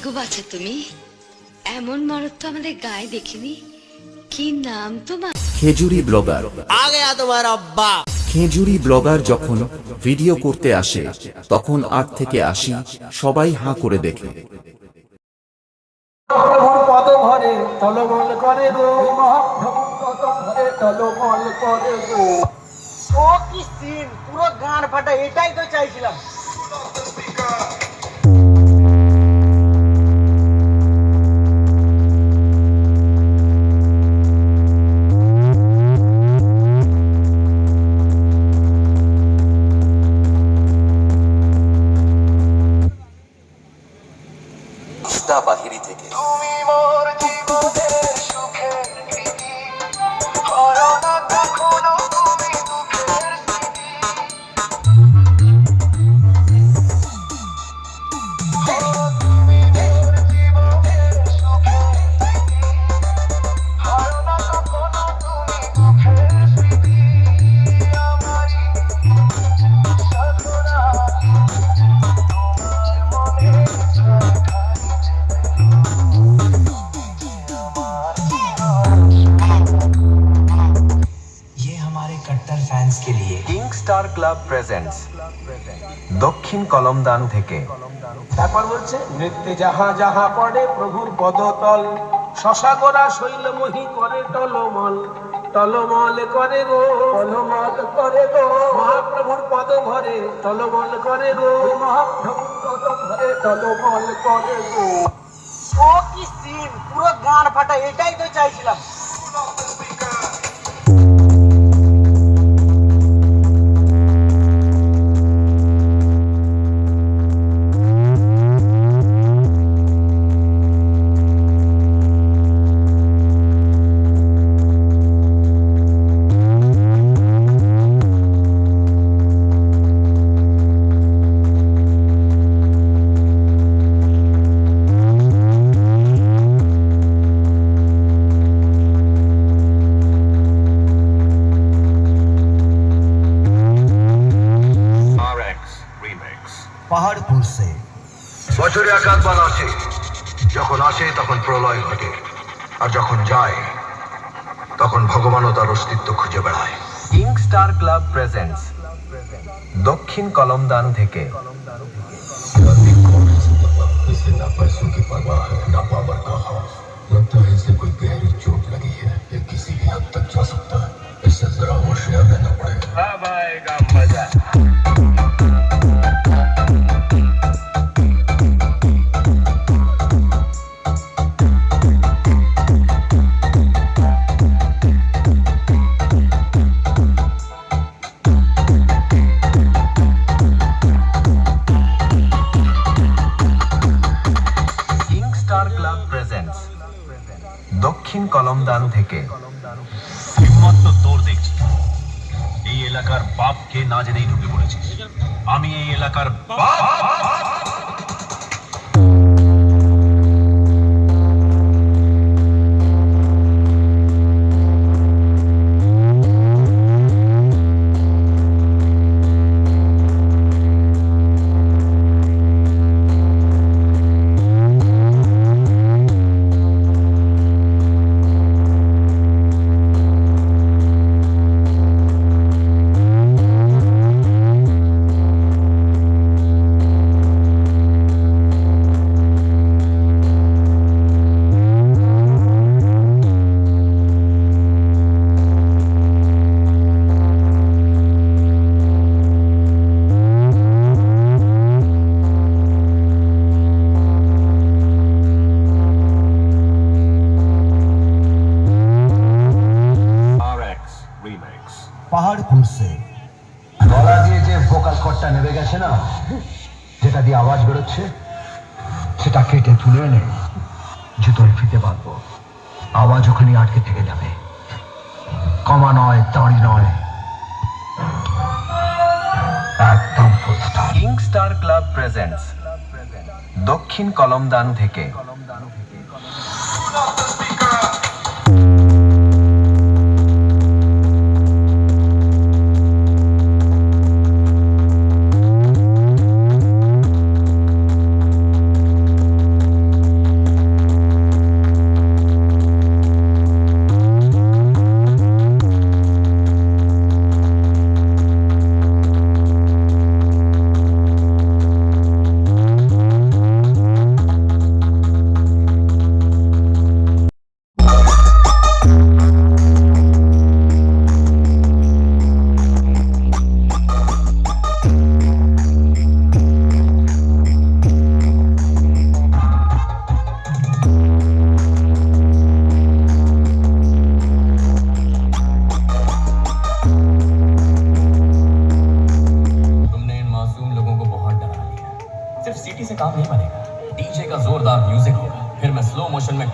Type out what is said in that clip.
গো বাছা তুমি, এমন মরদ তো আমাদের গায়ে দেখিনি। কি নাম তোমার? খেজুরি ব্লগার। आ गया तुम्हारा अब्बा। খেজুরি ব্লগার যখন ভিডিও করতে আসে তখন 8 থেকে 80 সবাই হাঁ করে দেখে। মহাপ্রভুর পদ ঘরে টলমল করে গো, মহাপ্রভুর পদ ঘরে টলমল করে গো। ও কি সিন, পুরো গান ফাটা, এটাই তো চাইছিলাম। বাহিনী থেকে তুমি মোর জীবনের সুখে হয় না কখনো তুমি দুঃখের স্মৃতি। তুমি মোর জীবনের সুখে হয় না কখনো তুমি দুঃখের স্মৃতি। আমারই সাধনা তোমার মনে कट्टर फैंस के लिए किंग स्टार क्लब प्रेजेंट्स दक्षिण कलमदान থেকে তারপর বলছে নৃত্যে যাহা যাহা পড়ে প্রভুর পদতল, শশাগোরা শৈলমোহী করে টলমল, টলমল করে গো, টলমল করে গো। মহাপ্রভুর পদ ঘরে টলমল করে গো, মহাপ্রভুর পদ ঘরে টলমল করে গো। ও কি সিন, পুরো গান ফাটা, এটাই তো চাইছিলাম। पहाड़पुर से বছরে একাধবার আসে, যখন আসে তখন প্রলয় ঘটে, আর যখন যায় তখন ভগবানও তার অস্তিত্ব খুঁজে বেড়ায়। কিং স্টার ক্লাব প্রেজেন্টস দক্ষিণ কলমদান থেকে इससे ना पैसों की परवाह है ना पावर का खौफ, लगता है इसे कोई गहरी चोट लगी है, ये किसी भी हद तक जा सकता है, इससे जरा होशियार रहना पड़ेगा। अब आएगा मजा। দক্ষিণ কলমদান থেকে হিম্মত তো তোর দেখছি, এই এলাকার বাপকে না জেনেই ঢুকে পড়েছিস। আমি এই এলাকার বাপ। पहाड़पुर से গলা দিয়ে যে ভোকাল কর্ডটা নেমে গেছে না, যেটা দিয়ে আওয়াজ বেরোচ্ছে, সেটা কেটে তুলে এনে জুতোয় ফিতে বাঁধবো। আওয়াজ ওখানে আটকে থেকে যাবে, কমা নয়, দাঁড়ি নয়, একদম full stop. King star club presents দক্ষিণ কলমদান থেকে डीजे का जोरदार म्यूजिक होगा, फिर मैं स्लो मोशन में